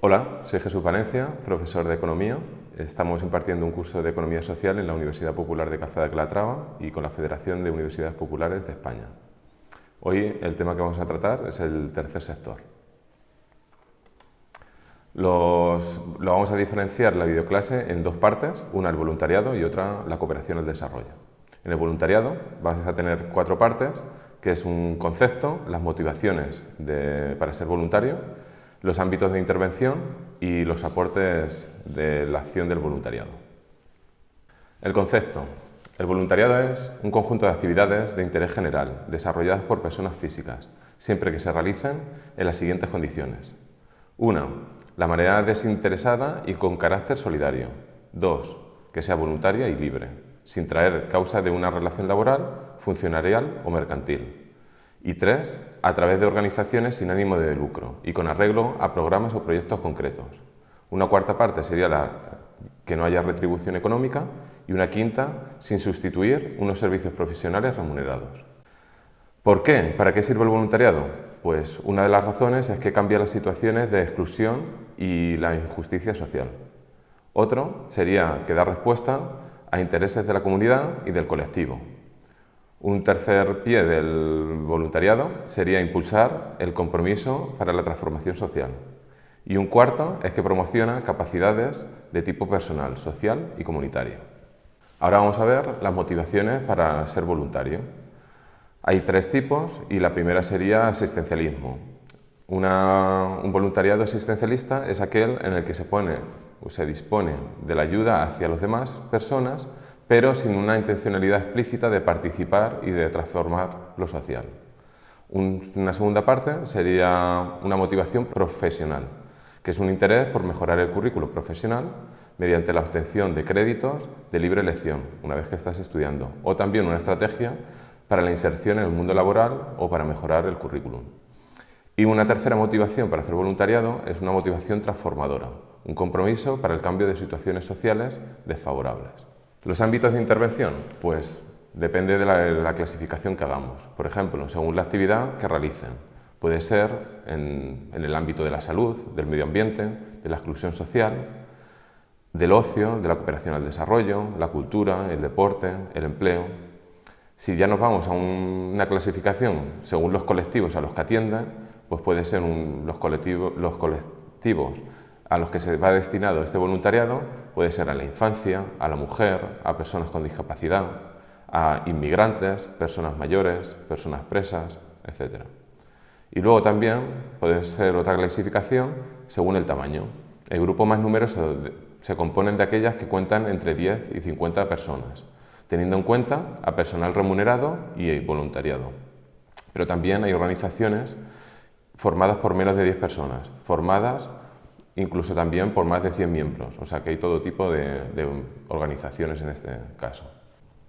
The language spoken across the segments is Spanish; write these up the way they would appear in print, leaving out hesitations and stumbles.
Hola, soy Jesús Valencia, profesor de Economía. Estamos impartiendo un curso de Economía Social en la Universidad Popular de Calzada de Calatrava y con la Federación de Universidades Populares de España. Hoy el tema que vamos a tratar es el tercer sector. Lo vamos a diferenciar la videoclase en dos partes, una el voluntariado y otra la cooperación al desarrollo. En el voluntariado vas a tener 4 partes, que es un concepto, las motivaciones para ser voluntario, los ámbitos de intervención y los aportes de la acción del voluntariado. El concepto. El voluntariado es un conjunto de actividades de interés general desarrolladas por personas físicas, siempre que se realicen en las siguientes condiciones. 1. La manera desinteresada y con carácter solidario. 2. Que sea voluntaria y libre, sin traer causa de una relación laboral, funcionarial o mercantil. Y 3. A través de organizaciones sin ánimo de lucro y con arreglo a programas o proyectos concretos. Una cuarta parte sería que no haya retribución económica y una quinta, sin sustituir unos servicios profesionales remunerados. ¿Por qué? ¿Para qué sirve el voluntariado? Pues una de las razones es que cambia las situaciones de exclusión y la injusticia social. Otro sería que da respuesta a intereses de la comunidad y del colectivo. Un tercer pie del voluntariado sería impulsar el compromiso para la transformación social. Y un cuarto es que promociona capacidades de tipo personal, social y comunitario. Ahora vamos a ver las motivaciones para ser voluntario. Hay 3 tipos y la primera sería asistencialismo. Un voluntariado asistencialista es aquel en el que se dispone de la ayuda hacia las demás personas, pero sin una intencionalidad explícita de participar y de transformar lo social. Una segunda parte sería una motivación profesional, que es un interés por mejorar el currículo profesional mediante la obtención de créditos de libre elección, una vez que estás estudiando, o también una estrategia para la inserción en el mundo laboral o para mejorar el currículum. Y una tercera motivación para hacer voluntariado es una motivación transformadora, un compromiso para el cambio de situaciones sociales desfavorables. Los ámbitos de intervención, pues depende de la clasificación que hagamos. Por ejemplo, según la actividad que realicen. Puede ser en el ámbito de la salud, del medio ambiente, de la exclusión social, del ocio, de la cooperación al desarrollo, la cultura, el deporte, el empleo. Si ya nos vamos a una clasificación según los colectivos a los que atienden, pues puede ser los colectivos a los que se va destinado este voluntariado, puede ser a la infancia, a la mujer, a personas con discapacidad, a inmigrantes, personas mayores, personas presas, etc. Y luego también puede ser otra clasificación según el tamaño. El grupo más numeroso se componen de aquellas que cuentan entre 10 y 50 personas, teniendo en cuenta a personal remunerado y voluntariado. Pero también hay organizaciones formadas por menos de 10 personas, formadas incluso también por más de 100 miembros, o sea que hay todo tipo de organizaciones en este caso.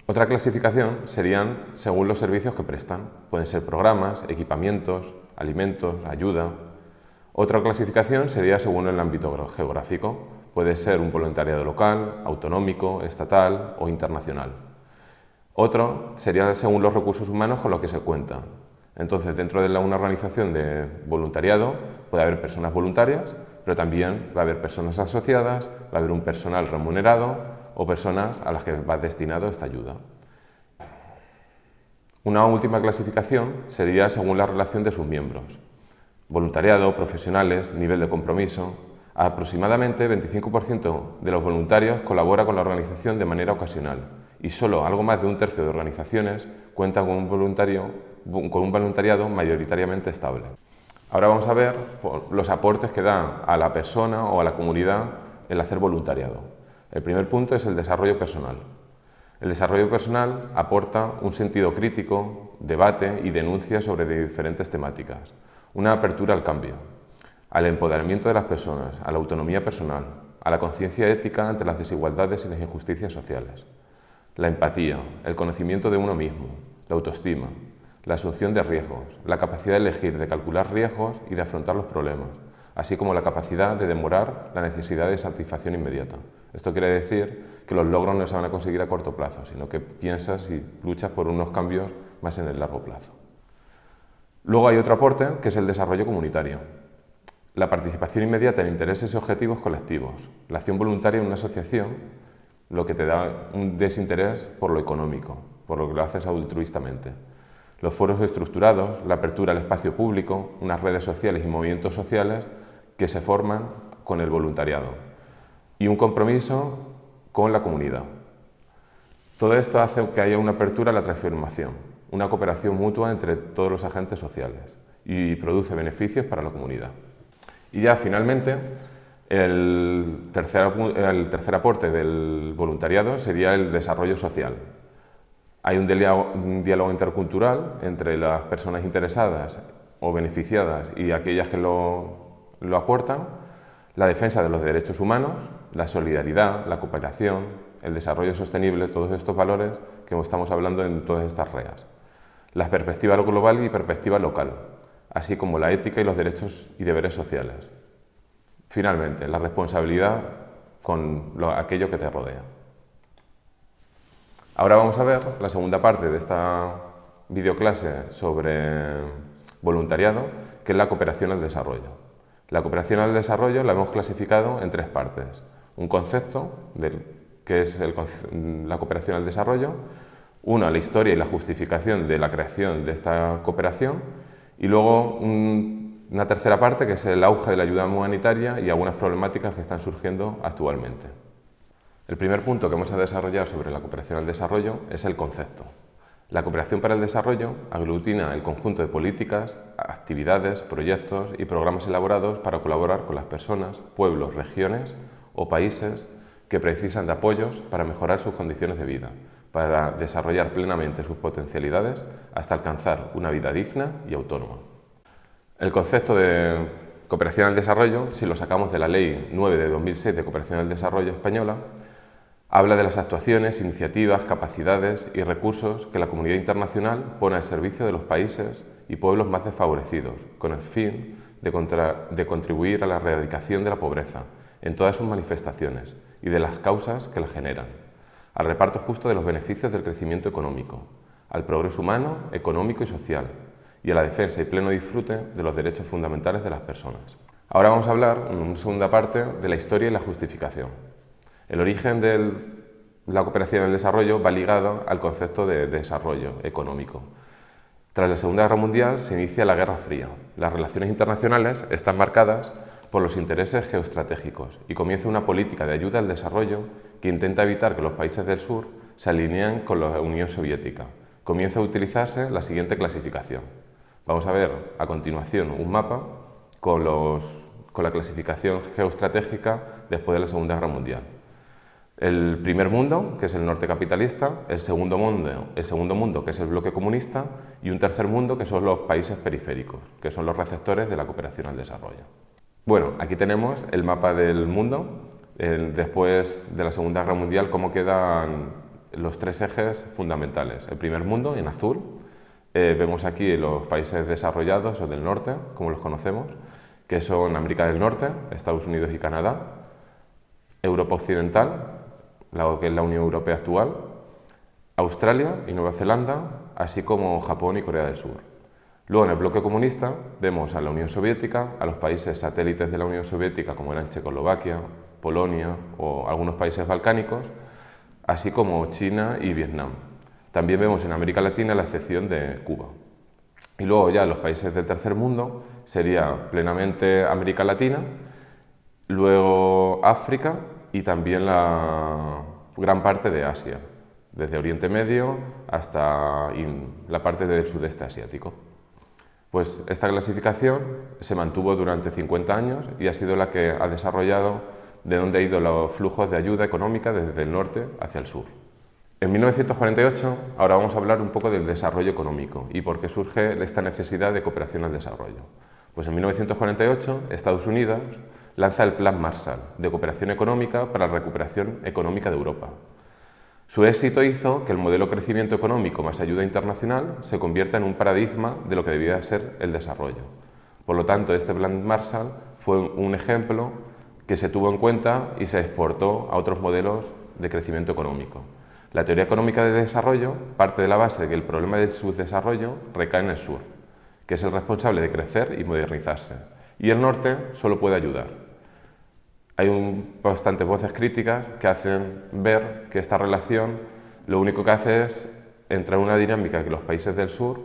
Otra clasificación serían según los servicios que prestan. Pueden ser programas, equipamientos, alimentos, ayuda. Otra clasificación sería según el ámbito geográfico. Puede ser un voluntariado local, autonómico, estatal o internacional. Otro sería según los recursos humanos con los que se cuenta. Entonces, dentro de una organización de voluntariado puede haber personas voluntarias, pero también va a haber personas asociadas, va a haber un personal remunerado o personas a las que va destinado esta ayuda. Una última clasificación sería según la relación de sus miembros. Voluntariado, profesionales, nivel de compromiso. Aproximadamente 25% de los voluntarios colabora con la organización de manera ocasional y solo algo más de un tercio de organizaciones cuentan con un voluntariado mayoritariamente estable. Ahora vamos a ver los aportes que da a la persona o a la comunidad el hacer voluntariado. El primer punto es el desarrollo personal. El desarrollo personal aporta un sentido crítico, debate y denuncia sobre diferentes temáticas, una apertura al cambio, al empoderamiento de las personas, a la autonomía personal, a la conciencia ética ante las desigualdades y las injusticias sociales, la empatía, el conocimiento de uno mismo, la autoestima, la asunción de riesgos, la capacidad de elegir, de calcular riesgos y de afrontar los problemas, así como la capacidad de demorar la necesidad de satisfacción inmediata. Esto quiere decir que los logros no se van a conseguir a corto plazo, sino que piensas y luchas por unos cambios más en el largo plazo. Luego hay otro aporte que es el desarrollo comunitario. La participación inmediata en intereses y objetivos colectivos. La acción voluntaria en una asociación lo que te da un desinterés por lo económico, por lo que lo haces altruistamente. Los foros estructurados, la apertura al espacio público, unas redes sociales y movimientos sociales que se forman con el voluntariado. Y un compromiso con la comunidad. Todo esto hace que haya una apertura a la transformación, una cooperación mutua entre todos los agentes sociales y produce beneficios para la comunidad. Y ya finalmente, el tercer aporte del voluntariado sería el desarrollo social. Hay un diálogo intercultural entre las personas interesadas o beneficiadas y aquellas que lo aportan, la defensa de los derechos humanos, la solidaridad, la cooperación, el desarrollo sostenible, todos estos valores que estamos hablando en todas estas reas. La perspectiva global y perspectiva local, así como la ética y los derechos y deberes sociales. Finalmente, la responsabilidad con aquello que te rodea. Ahora vamos a ver la segunda parte de esta videoclase sobre voluntariado, que es la cooperación al desarrollo. La cooperación al desarrollo la hemos clasificado en tres partes. Un concepto, que es la cooperación al desarrollo, una, la historia y la justificación de la creación de esta cooperación, y luego una tercera parte, que es el auge de la ayuda humanitaria y algunas problemáticas que están surgiendo actualmente. El primer punto que vamos a desarrollar sobre la cooperación al desarrollo es el concepto. La cooperación para el desarrollo aglutina el conjunto de políticas, actividades, proyectos y programas elaborados para colaborar con las personas, pueblos, regiones o países que precisan de apoyos para mejorar sus condiciones de vida, para desarrollar plenamente sus potencialidades hasta alcanzar una vida digna y autónoma. El concepto de cooperación al desarrollo, si lo sacamos de la Ley 9 de 2006 de Cooperación al Desarrollo española, habla de las actuaciones, iniciativas, capacidades y recursos que la comunidad internacional pone al servicio de los países y pueblos más desfavorecidos, con el fin de contribuir a la erradicación de la pobreza en todas sus manifestaciones y de las causas que la generan, al reparto justo de los beneficios del crecimiento económico, al progreso humano, económico y social, y a la defensa y pleno disfrute de los derechos fundamentales de las personas. Ahora vamos a hablar, en una segunda parte, de la historia y la justificación. El origen de la cooperación al desarrollo va ligado al concepto de desarrollo económico. Tras la Segunda Guerra Mundial se inicia la Guerra Fría. Las relaciones internacionales están marcadas por los intereses geoestratégicos y comienza una política de ayuda al desarrollo que intenta evitar que los países del sur se alineen con la Unión Soviética. Comienza a utilizarse la siguiente clasificación. Vamos a ver a continuación un mapa con la clasificación geoestratégica después de la Segunda Guerra Mundial. El primer mundo, que es el norte capitalista, el segundo mundo, que es el bloque comunista, y un tercer mundo, que son los países periféricos, que son los receptores de la cooperación al desarrollo. Bueno, aquí tenemos el mapa del mundo, después de la Segunda Guerra Mundial, cómo quedan los tres ejes fundamentales. El primer mundo, en azul, vemos aquí los países desarrollados o del norte, como los conocemos, que son América del Norte, Estados Unidos y Canadá, Europa Occidental, lo que es la Unión Europea actual, Australia y Nueva Zelanda, así como Japón y Corea del Sur. Luego, en el bloque comunista, vemos a la Unión Soviética, a los países satélites de la Unión Soviética, como eran Checoslovaquia, Polonia o algunos países balcánicos, así como China y Vietnam. También vemos en América Latina la excepción de Cuba. Y luego ya los países del tercer mundo sería plenamente América Latina, luego África y también la gran parte de Asia, desde Oriente Medio hasta la parte del sudeste asiático. Pues esta clasificación se mantuvo durante 50 años y ha sido la que ha desarrollado de dónde han ido los flujos de ayuda económica desde el norte hacia el sur. En 1948, ahora vamos a hablar un poco del desarrollo económico y por qué surge esta necesidad de cooperación al desarrollo. Pues en 1948, Estados Unidos lanza el Plan Marshall de cooperación económica para la recuperación económica de Europa. Su éxito hizo que el modelo crecimiento económico más ayuda internacional se convierta en un paradigma de lo que debía ser el desarrollo. Por lo tanto, este Plan Marshall fue un ejemplo que se tuvo en cuenta y se exportó a otros modelos de crecimiento económico. La teoría económica de desarrollo parte de la base de que el problema del subdesarrollo recae en el sur, que es el responsable de crecer y modernizarse, y el norte solo puede ayudar. Hay bastantes voces críticas que hacen ver que esta relación lo único que hace es entrar en una dinámica que los países del sur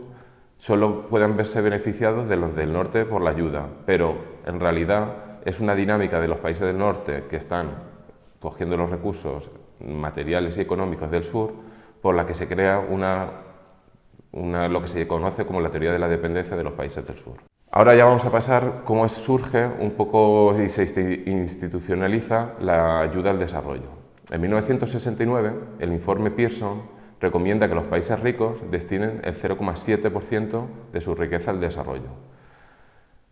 solo puedan verse beneficiados de los del norte por la ayuda, pero en realidad es una dinámica de los países del norte que están cogiendo los recursos materiales y económicos del sur por la que se crea lo que se conoce como la teoría de la dependencia de los países del sur. Ahora ya vamos a pasar cómo surge un poco y se institucionaliza la ayuda al desarrollo. En 1969, el informe Pearson recomienda que los países ricos destinen el 0,7% de su riqueza al desarrollo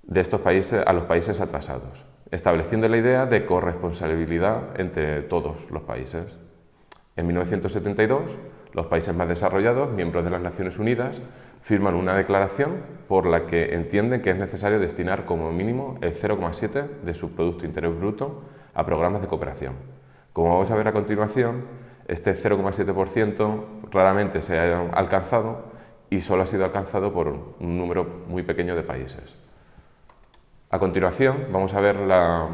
de estos países a los países atrasados, estableciendo la idea de corresponsabilidad entre todos los países. En 1972, los países más desarrollados, miembros de las Naciones Unidas, firman una declaración por la que entienden que es necesario destinar como mínimo el 0,7% de su Producto Interior Bruto a programas de cooperación. Como vamos a ver a continuación, este 0,7% raramente se ha alcanzado y solo ha sido alcanzado por un número muy pequeño de países. A continuación vamos a ver la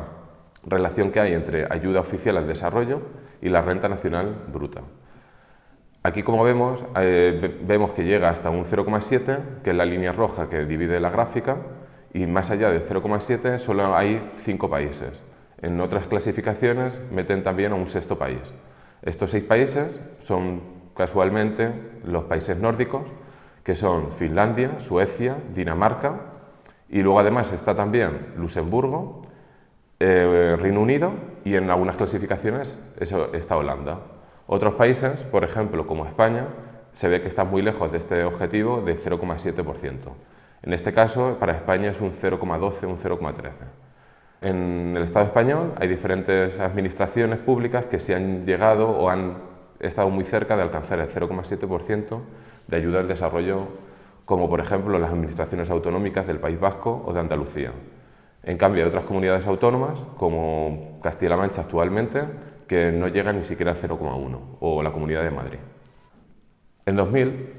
relación que hay entre ayuda oficial al desarrollo y la renta nacional bruta. Aquí, como vemos, vemos que llega hasta un 0,7, que es la línea roja que divide la gráfica, y más allá del 0,7 solo hay 5 países. En otras clasificaciones meten también a un sexto país. Estos 6 países son casualmente los países nórdicos, que son Finlandia, Suecia, Dinamarca, y luego además está también Luxemburgo, Reino Unido y en algunas clasificaciones está Holanda. Otros países, por ejemplo como España, se ve que están muy lejos de este objetivo de 0,7%. En este caso, para España es un 0,12, un 0,13%. En el Estado español hay diferentes administraciones públicas que se han llegado o han estado muy cerca de alcanzar el 0,7% de ayuda al desarrollo, como por ejemplo las administraciones autonómicas del País Vasco o de Andalucía. En cambio, hay otras comunidades autónomas, como Castilla-La Mancha actualmente, que no llegan ni siquiera al 0,1%, o la Comunidad de Madrid. En 2000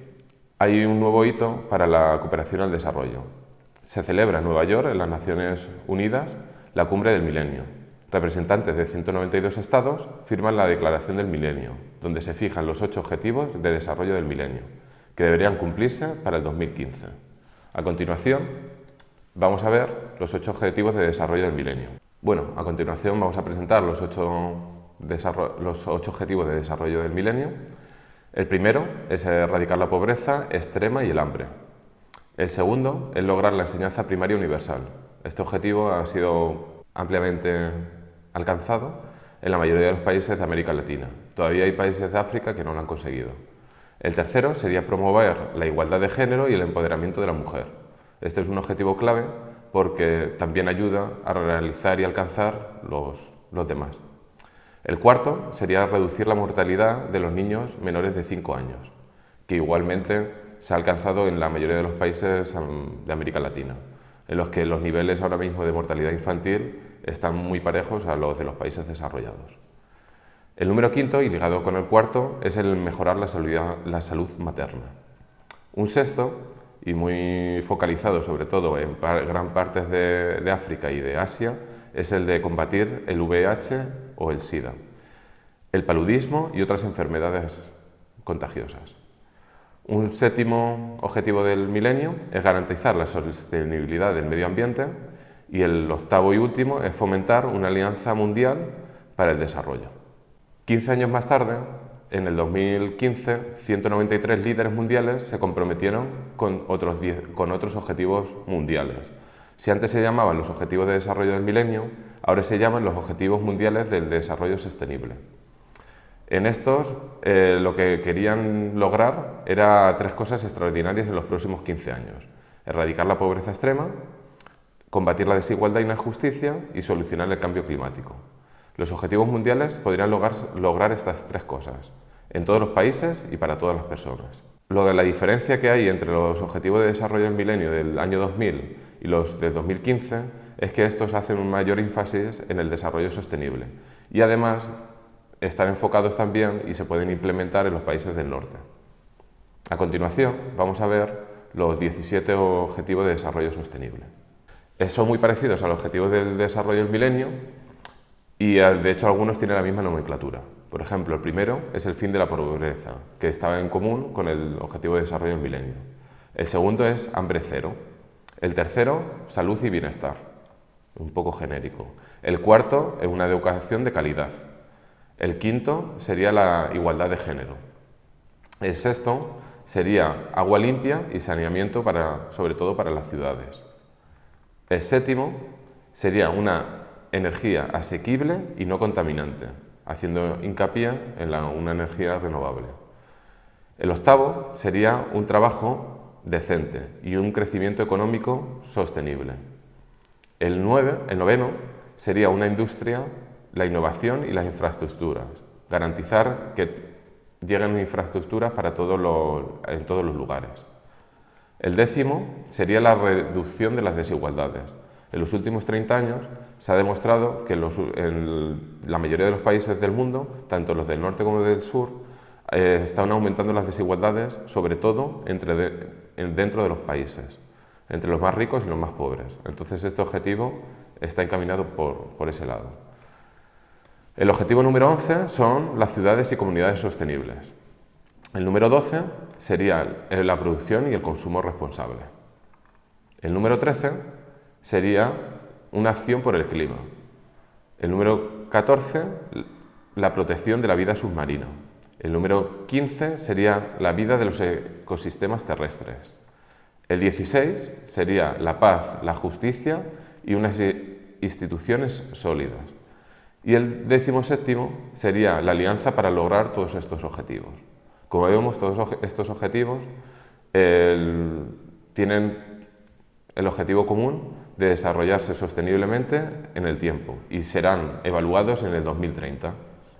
hay un nuevo hito para la cooperación al desarrollo. Se celebra en Nueva York, en las Naciones Unidas, la Cumbre del Milenio. Representantes de 192 estados firman la Declaración del Milenio, donde se fijan los 8 objetivos de desarrollo del milenio, que deberían cumplirse para el 2015. A continuación, vamos a ver los 8 objetivos de desarrollo del milenio. Bueno, a continuación vamos a presentar los 8 objetivos de desarrollo del milenio. El primero es erradicar la pobreza extrema y el hambre. El segundo es lograr la enseñanza primaria universal. Este objetivo ha sido ampliamente alcanzado en la mayoría de los países de América Latina. Todavía hay países de África que no lo han conseguido. El tercero sería promover la igualdad de género y el empoderamiento de la mujer. Este es un objetivo clave porque también ayuda a realizar y alcanzar los demás. El cuarto sería reducir la mortalidad de los niños menores de 5 años, que igualmente se ha alcanzado en la mayoría de los países de América Latina, en los que los niveles ahora mismo de mortalidad infantil están muy parejos a los de los países desarrollados. El número quinto, y ligado con el cuarto, es el mejorar la salud materna. Un sexto, y muy focalizado sobre todo en gran parte de África y de Asia, es el de combatir el VIH o el SIDA, el paludismo y otras enfermedades contagiosas. Un séptimo objetivo del milenio es garantizar la sostenibilidad del medio ambiente y el octavo y último es fomentar una alianza mundial para el desarrollo. 15 años más tarde, en el 2015, 193 líderes mundiales se comprometieron con otros objetivos mundiales. Si antes se llamaban los Objetivos de Desarrollo del Milenio, ahora se llaman los Objetivos Mundiales del Desarrollo Sostenible. En estos, lo que querían lograr era 3 cosas extraordinarias en los próximos 15 años. Erradicar la pobreza extrema, combatir la desigualdad y la injusticia y solucionar el cambio climático. Los objetivos mundiales podrían lograr estas 3 cosas, en todos los países y para todas las personas. La diferencia que hay entre los Objetivos de Desarrollo del Milenio del año 2000 y los del 2015 es que estos hacen un mayor énfasis en el desarrollo sostenible y además están enfocados también y se pueden implementar en los países del norte. A continuación vamos a ver los 17 Objetivos de Desarrollo Sostenible. Son muy parecidos a los Objetivos del Desarrollo del Milenio y de hecho algunos tienen la misma nomenclatura. Por ejemplo, el primero es el fin de la pobreza, que estaba en común con el Objetivo de Desarrollo del Milenio. El segundo es hambre cero. El tercero, salud y bienestar, un poco genérico. El cuarto es una educación de calidad. El quinto sería la igualdad de género. El sexto sería agua limpia y saneamiento sobre todo para las ciudades. El séptimo sería una energía asequible y no contaminante, haciendo hincapié en una energía renovable. El octavo sería un trabajo decente y un crecimiento económico sostenible. El noveno sería una industria, la innovación y las infraestructuras, garantizar que lleguen infraestructuras en todos los lugares. El décimo sería la reducción de las desigualdades. En los últimos 30 años se ha demostrado que en la mayoría de los países del mundo, tanto los del norte como del sur, están aumentando las desigualdades, sobre todo dentro de los países, entre los más ricos y los más pobres. Entonces este objetivo está encaminado por ese lado. El objetivo número 11 son las ciudades y comunidades sostenibles. El número 12 sería la producción y el consumo responsable. El número 13 sería una acción por el clima. El número 14, la protección de la vida submarina. El número 15 sería la vida de los ecosistemas terrestres. El 16 sería la paz, la justicia y unas instituciones sólidas. Y el 17º sería la alianza para lograr todos estos objetivos. Como vemos, todos estos objetivos tienen el objetivo común de desarrollarse sosteniblemente en el tiempo y serán evaluados en el 2030.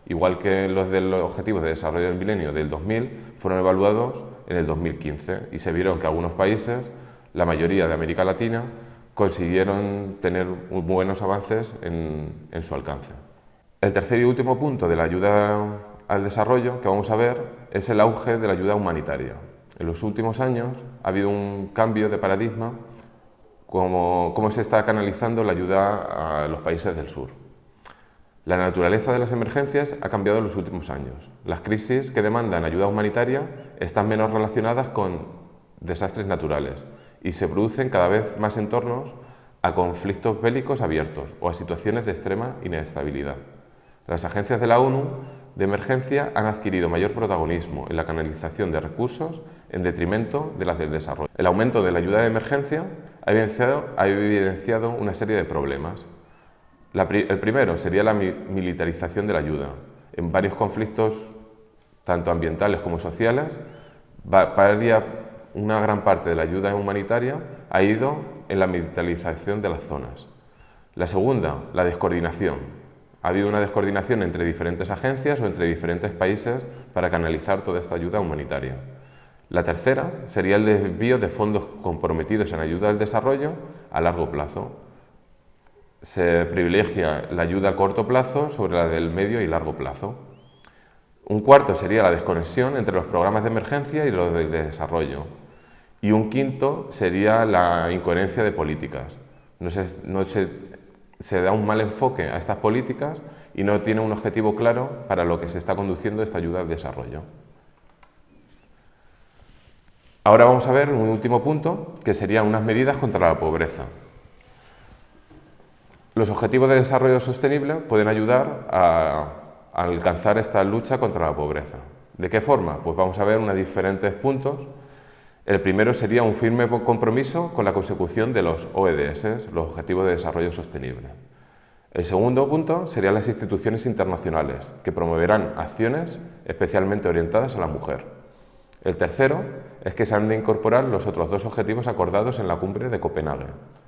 Igual que los de los Objetivos de Desarrollo del Milenio del 2000 fueron evaluados en el 2015 y se vieron que algunos países, la mayoría de América Latina, consiguieron tener buenos avances en su alcance. El tercer y último punto de la ayuda al desarrollo que vamos a ver es el auge de la ayuda humanitaria. En los últimos años ha habido un cambio de paradigma cómo se está canalizando la ayuda a los países del sur. La naturaleza de las emergencias ha cambiado en los últimos años. Las crisis que demandan ayuda humanitaria están menos relacionadas con desastres naturales y se producen cada vez más en torno a conflictos bélicos abiertos o a situaciones de extrema inestabilidad. Las agencias de la ONU de emergencia han adquirido mayor protagonismo en la canalización de recursos en detrimento de las del desarrollo. El aumento de la ayuda de emergencia ha evidenciado una serie de problemas. El primero sería la militarización de la ayuda. En varios conflictos, tanto ambientales como sociales, una gran parte de la ayuda humanitaria ha ido en la militarización de las zonas. La segunda, la descoordinación. Ha habido una descoordinación entre diferentes agencias o entre diferentes países para canalizar toda esta ayuda humanitaria. La tercera sería el desvío de fondos comprometidos en ayuda al desarrollo a largo plazo. Se privilegia la ayuda a corto plazo sobre la del medio y largo plazo. Un cuarto sería la desconexión entre los programas de emergencia y los de desarrollo. Y un quinto sería la incoherencia de políticas. Se da un mal enfoque a estas políticas y no tiene un objetivo claro para lo que se está conduciendo esta ayuda al desarrollo. Ahora vamos a ver un último punto, que serían unas medidas contra la pobreza. Los objetivos de desarrollo sostenible pueden ayudar a alcanzar esta lucha contra la pobreza. ¿De qué forma? Pues vamos a ver unos diferentes puntos. El primero sería un firme compromiso con la consecución de los ODS, los Objetivos de Desarrollo Sostenible. El segundo punto serían las instituciones internacionales, que promoverán acciones especialmente orientadas a la mujer. El tercero es que se han de incorporar los otros dos objetivos acordados en la cumbre de Copenhague,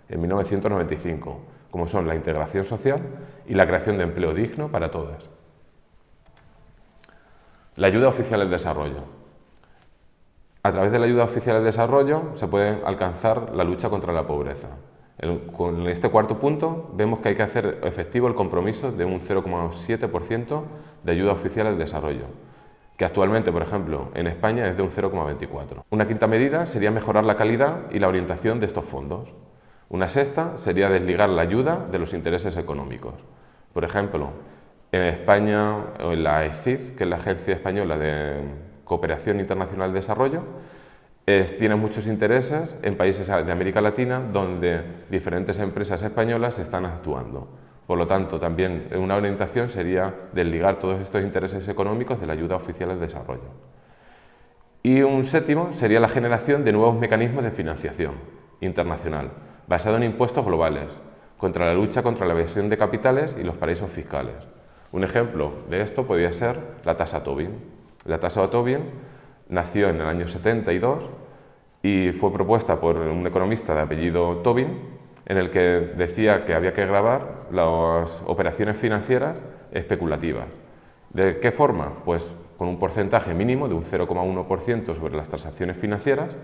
en 1995, como son la integración social y la creación de empleo digno para todas. La ayuda oficial al desarrollo. A través de la ayuda oficial al desarrollo se puede alcanzar la lucha contra la pobreza. Con este cuarto punto vemos que hay que hacer efectivo el compromiso de un 0,7% de ayuda oficial al desarrollo, que actualmente, por ejemplo, en España es de un 0,24%. Una quinta medida sería mejorar la calidad y la orientación de estos fondos. Una sexta sería desligar la ayuda de los intereses económicos. Por ejemplo, en España, o en la ECID, que es la Agencia Española de Cooperación Internacional de Desarrollo, tiene muchos intereses en países de América Latina donde diferentes empresas españolas están actuando. Por lo tanto, también una orientación sería desligar todos estos intereses económicos de la ayuda oficial al desarrollo. Y un séptimo sería la generación de nuevos mecanismos de financiación internacional, basado en impuestos globales, contra la lucha contra la evasión de capitales y los paraísos fiscales. Un ejemplo de esto podría ser la tasa Tobin. La tasa Tobin nació en el año 72 y fue propuesta por un economista de apellido Tobin, en el que decía que había que gravar las operaciones financieras especulativas. ¿De qué forma? Pues con un porcentaje mínimo de un 0,1% sobre las transacciones financieras,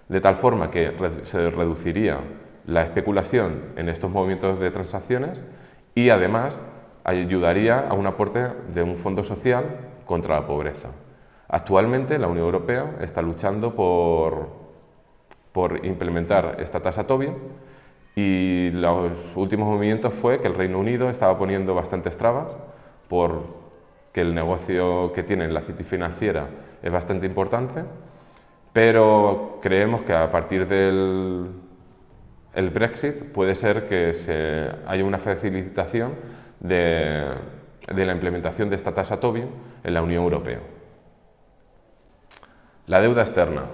de tal forma que se reduciría la especulación en estos movimientos de transacciones y además ayudaría a un aporte de un fondo social contra la pobreza. Actualmente la Unión Europea está luchando por implementar esta tasa Tobin y los últimos movimientos fue que el Reino Unido estaba poniendo bastantes trabas porque el negocio que tiene en la City financiera es bastante importante, pero creemos que a partir del Brexit puede ser que haya una facilitación de la implementación de esta tasa Tobin en la Unión Europea. La deuda externa.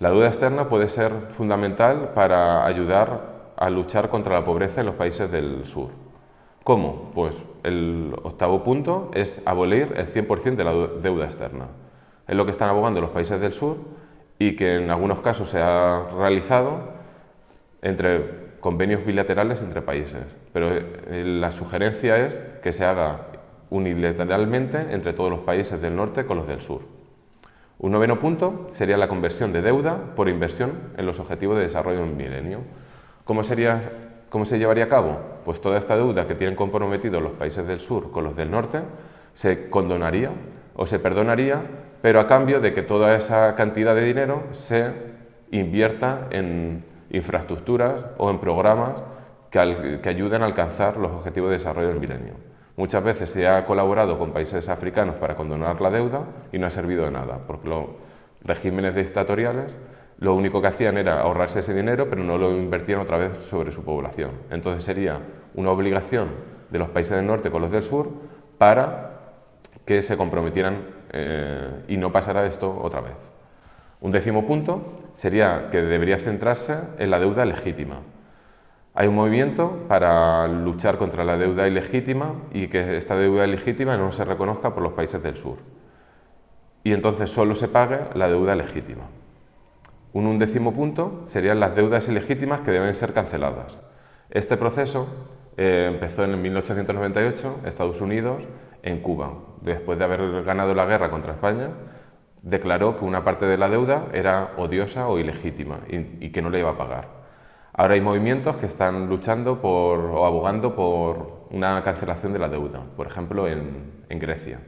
La deuda externa puede ser fundamental para ayudar a luchar contra la pobreza en los países del sur. ¿Cómo? Pues el octavo punto es abolir el 100% de la deuda externa. Es lo que están abogando los países del sur y que en algunos casos se ha realizado entre convenios bilaterales entre países. Pero la sugerencia es que se haga unilateralmente entre todos los países del norte con los del sur. Un noveno punto sería la conversión de deuda por inversión en los objetivos de desarrollo del milenio. ¿Cómo se llevaría a cabo? Pues toda esta deuda que tienen comprometidos los países del sur con los del norte se condonaría o se perdonaría, pero a cambio de que toda esa cantidad de dinero se invierta en infraestructuras o en programas que ayuden a alcanzar los objetivos de desarrollo del milenio. Muchas veces se ha colaborado con países africanos para condonar la deuda y no ha servido de nada, porque los regímenes dictatoriales lo único que hacían era ahorrarse ese dinero, pero no lo invertían otra vez sobre su población. Entonces sería una obligación de los países del norte con los del sur para que se comprometieran y no pasara esto otra vez. Un décimo punto sería que debería centrarse en la deuda legítima. Hay un movimiento para luchar contra la deuda ilegítima y que esta deuda ilegítima no se reconozca por los países del sur. Y entonces solo se pague la deuda legítima. Un undécimo punto serían las deudas ilegítimas que deben ser canceladas. Este proceso empezó en 1898 en Estados Unidos, en Cuba. Después de haber ganado la guerra contra España, declaró que una parte de la deuda era odiosa o ilegítima y que no le iba a pagar. Ahora hay movimientos que están luchando o abogando por una cancelación de la deuda, por ejemplo en Grecia.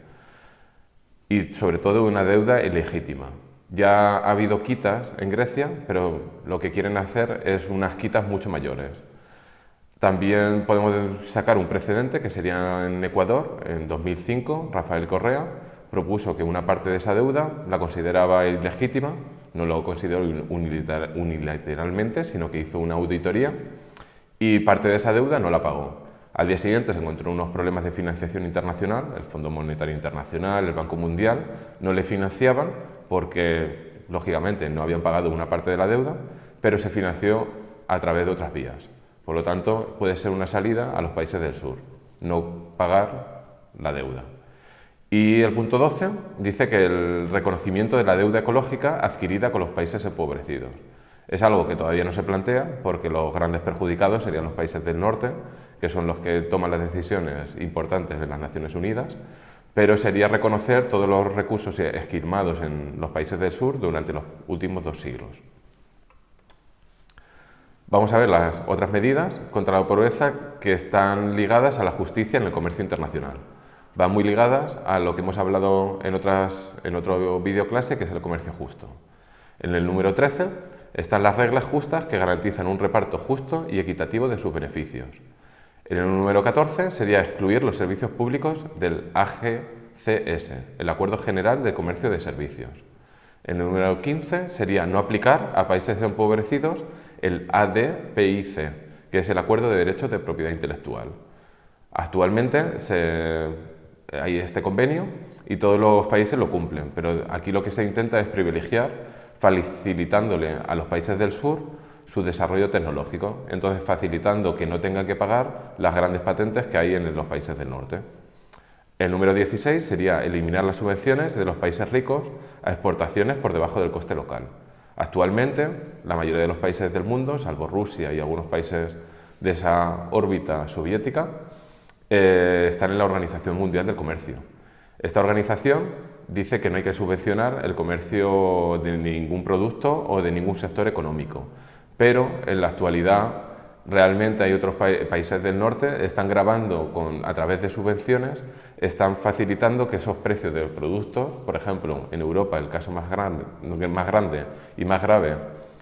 Y sobre todo una deuda ilegítima. Ya ha habido quitas en Grecia, pero lo que quieren hacer es unas quitas mucho mayores. También podemos sacar un precedente que sería en Ecuador, en 2005, Rafael Correa propuso que una parte de esa deuda la consideraba ilegítima, no lo consideró unilateralmente, sino que hizo una auditoría y parte de esa deuda no la pagó. Al día siguiente se encontró unos problemas de financiación internacional, el Fondo Monetario Internacional, el Banco Mundial, no le financiaban porque, lógicamente, no habían pagado una parte de la deuda, pero se financió a través de otras vías. Por lo tanto, puede ser una salida a los países del sur, no pagar la deuda. Y el punto 12 dice que el reconocimiento de la deuda ecológica adquirida con los países empobrecidos. Es algo que todavía no se plantea porque los grandes perjudicados serían los países del norte, que son los que toman las decisiones importantes en las Naciones Unidas, pero sería reconocer todos los recursos esquilmados en los países del sur durante los últimos 2 siglos. Vamos a ver las otras medidas contra la pobreza que están ligadas a la justicia en el comercio internacional. Van muy ligadas a lo que hemos hablado en otro videoclase, que es el comercio justo. En el número 13 están las reglas justas que garantizan un reparto justo y equitativo de sus beneficios. En el número 14 sería excluir los servicios públicos del AGCS, el Acuerdo General de Comercio de Servicios. En el número 15 sería no aplicar a países empobrecidos el ADPIC, que es el Acuerdo de Derechos de Propiedad Intelectual. Actualmente hay este convenio y todos los países lo cumplen, pero aquí lo que se intenta es privilegiar, facilitándole a los países del sur su desarrollo tecnológico, entonces facilitando que no tengan que pagar las grandes patentes que hay en los países del norte. El número 16 sería eliminar las subvenciones de los países ricos a exportaciones por debajo del coste local. Actualmente, la mayoría de los países del mundo, salvo Rusia y algunos países de esa órbita soviética, están en la Organización Mundial del Comercio. Esta organización dice que no hay que subvencionar el comercio de ningún producto o de ningún sector económico, pero en la actualidad realmente hay otros países del norte están gravando a través de subvenciones, están facilitando que esos precios de los productos, por ejemplo, en Europa el caso más grande y más grave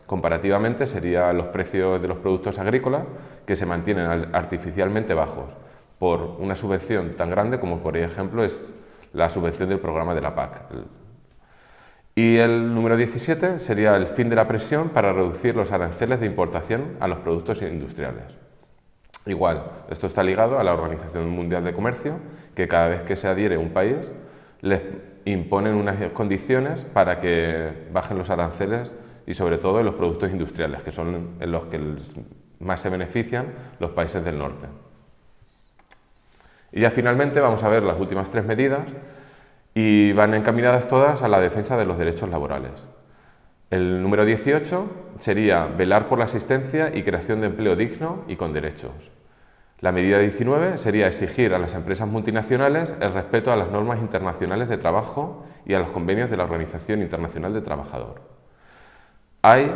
comparativamente serían los precios de los productos agrícolas que se mantienen artificialmente bajos por una subvención tan grande como por ejemplo es la subvención del programa de la PAC. Y el número 17 sería el fin de la presión para reducir los aranceles de importación a los productos industriales. Igual, esto está ligado a la Organización Mundial de Comercio, que cada vez que se adhiere un país, les imponen unas condiciones para que bajen los aranceles y sobre todo en los productos industriales, que son en los que más se benefician los países del norte. Y ya finalmente vamos a ver las últimas 3 medidas, y van encaminadas todas a la defensa de los derechos laborales. El número 18 sería velar por la existencia y creación de empleo digno y con derechos. La medida 19 sería exigir a las empresas multinacionales el respeto a las normas internacionales de trabajo y a los convenios de la Organización Internacional del Trabajador. Hay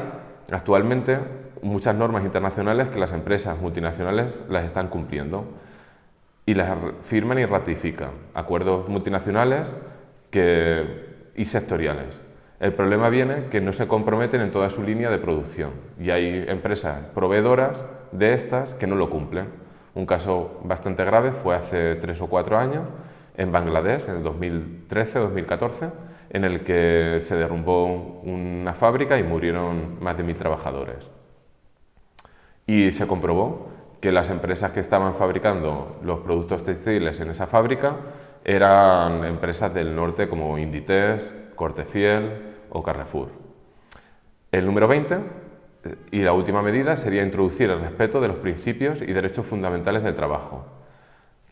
actualmente muchas normas internacionales que las empresas multinacionales las están cumpliendo y las firman y ratifican, acuerdos multinacionales y sectoriales. El problema viene que no se comprometen en toda su línea de producción y hay empresas proveedoras de estas que no lo cumplen. Un caso bastante grave fue hace 3 o 4 años en Bangladesh, en el 2013-2014, en el que se derrumbó una fábrica y murieron más de 1000 trabajadores. Y se comprobó que las empresas que estaban fabricando los productos textiles en esa fábrica eran empresas del norte como Inditex, Cortefiel o Carrefour. El número 20 y la última medida sería introducir el respeto de los principios y derechos fundamentales del trabajo,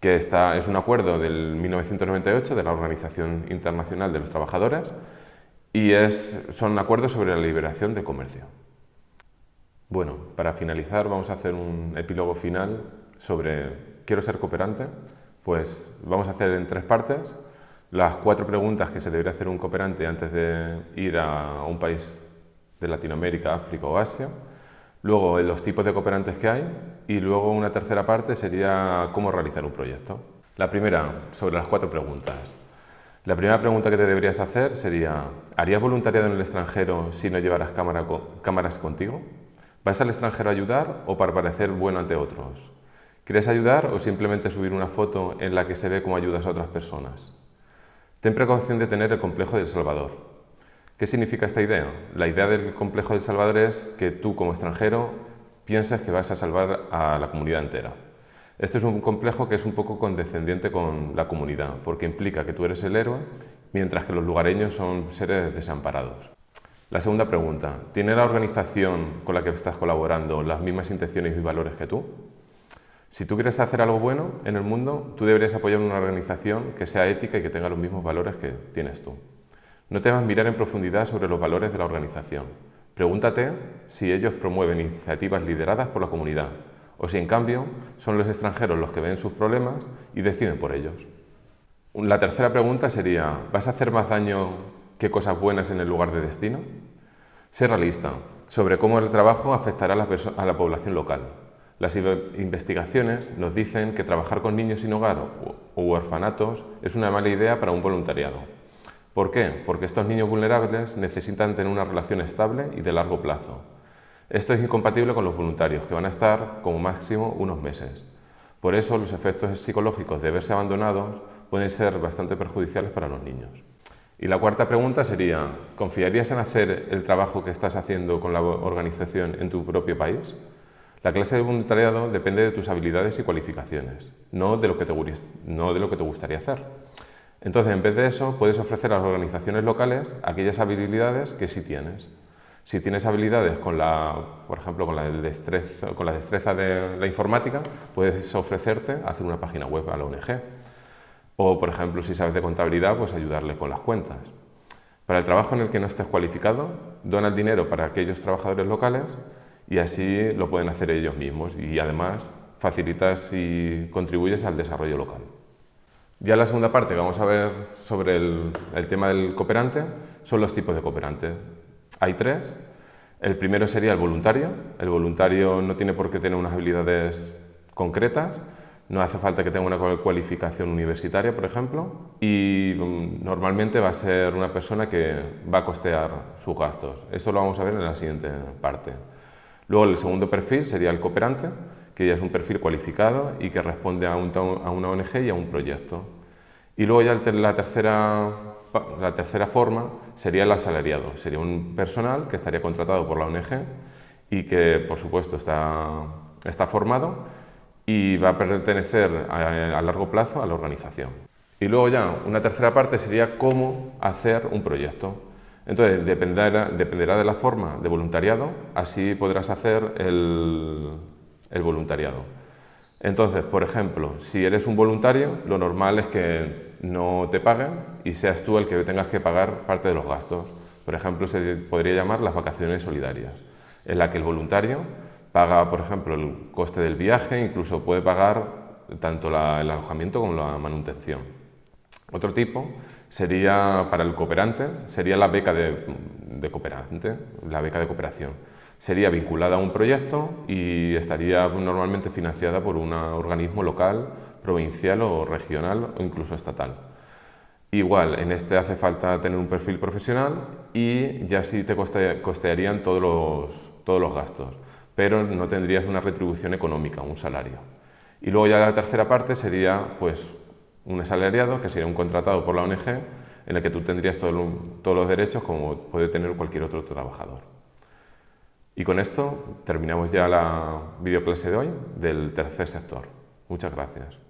que es un acuerdo del 1998 de la Organización Internacional de los Trabajadores y son acuerdos sobre la liberación de comercio. Bueno, para finalizar vamos a hacer un epílogo final sobre ¿quiero ser cooperante? Pues vamos a hacer en 3 partes las 4 preguntas que se debería hacer un cooperante antes de ir a un país de Latinoamérica, África o Asia, luego los tipos de cooperantes que hay y luego una tercera parte sería cómo realizar un proyecto. La primera, sobre las 4 preguntas. La primera pregunta que te deberías hacer sería ¿harías voluntariado en el extranjero si no llevaras cámaras contigo? ¿Vas al extranjero a ayudar o para parecer bueno ante otros? ¿Quieres ayudar o simplemente subir una foto en la que se ve cómo ayudas a otras personas? Ten precaución de tener el complejo del Salvador. ¿Qué significa esta idea? La idea del complejo del Salvador es que tú como extranjero piensas que vas a salvar a la comunidad entera. Este es un complejo que es un poco condescendiente con la comunidad, porque implica que tú eres el héroe, mientras que los lugareños son seres desamparados. La segunda pregunta, ¿tiene la organización con la que estás colaborando las mismas intenciones y valores que tú? Si tú quieres hacer algo bueno en el mundo, tú deberías apoyar una organización que sea ética y que tenga los mismos valores que tienes tú. No temas mirar en profundidad sobre los valores de la organización. Pregúntate si ellos promueven iniciativas lideradas por la comunidad o si en cambio son los extranjeros los que ven sus problemas y deciden por ellos. La tercera pregunta sería, ¿vas a hacer más daño que cosas buenas en el lugar de destino? Sé realista sobre cómo el trabajo afectará a la población local. Las investigaciones nos dicen que trabajar con niños sin hogar o orfanatos es una mala idea para un voluntariado. ¿Por qué? Porque estos niños vulnerables necesitan tener una relación estable y de largo plazo. Esto es incompatible con los voluntarios, que van a estar como máximo unos meses. Por eso los efectos psicológicos de verse abandonados pueden ser bastante perjudiciales para los niños. Y la cuarta pregunta sería, ¿confiarías en hacer el trabajo que estás haciendo con la organización en tu propio país? La clase de voluntariado depende de tus habilidades y cualificaciones, no de lo que te gustaría hacer. Entonces, en vez de eso, puedes ofrecer a las organizaciones locales aquellas habilidades que sí tienes. Si tienes habilidades por ejemplo, con la destreza de la informática, puedes ofrecerte a hacer una página web a la ONG. O, por ejemplo, si sabes de contabilidad, pues ayudarles con las cuentas. Para el trabajo en el que no estés cualificado, dona el dinero para aquellos trabajadores locales y así lo pueden hacer ellos mismos y además facilitas y contribuyes al desarrollo local. Ya en la segunda parte que vamos a ver sobre el tema del cooperante son los tipos de cooperante. Hay tres. El primero sería el voluntario. El voluntario no tiene por qué tener unas habilidades concretas, no hace falta que tenga una cualificación universitaria, por ejemplo, y normalmente va a ser una persona que va a costear sus gastos. Eso lo vamos a ver en la siguiente parte. Luego el segundo perfil sería el cooperante, que ya es un perfil cualificado y que responde a una ONG y a un proyecto. Y luego ya la tercera forma sería el asalariado. Sería un personal que estaría contratado por la ONG y que, por supuesto, está formado y va a pertenecer a largo plazo a la organización. Y luego ya una tercera parte sería cómo hacer un proyecto. Entonces dependerá de la forma de voluntariado, así podrás hacer el voluntariado. Entonces, por ejemplo, si eres un voluntario, lo normal es que no te paguen y seas tú el que tengas que pagar parte de los gastos. Por ejemplo, se podría llamar las vacaciones solidarias, en la que el voluntario paga, por ejemplo, el coste del viaje, incluso puede pagar tanto el alojamiento como la manutención. Otro tipo sería, para el cooperante, sería la beca de cooperante, la beca de cooperación. Sería vinculada a un proyecto y estaría normalmente financiada por un organismo local, provincial o regional o incluso estatal. Igual, en este hace falta tener un perfil profesional y ya sí te costearían todos los gastos, pero no tendrías una retribución económica, un salario. Y luego ya la tercera parte sería pues, un asalariado, que sería un contratado por la ONG, en el que tú tendrías todos los derechos como puede tener cualquier otro trabajador. Y con esto terminamos ya la videoclase de hoy del tercer sector. Muchas gracias.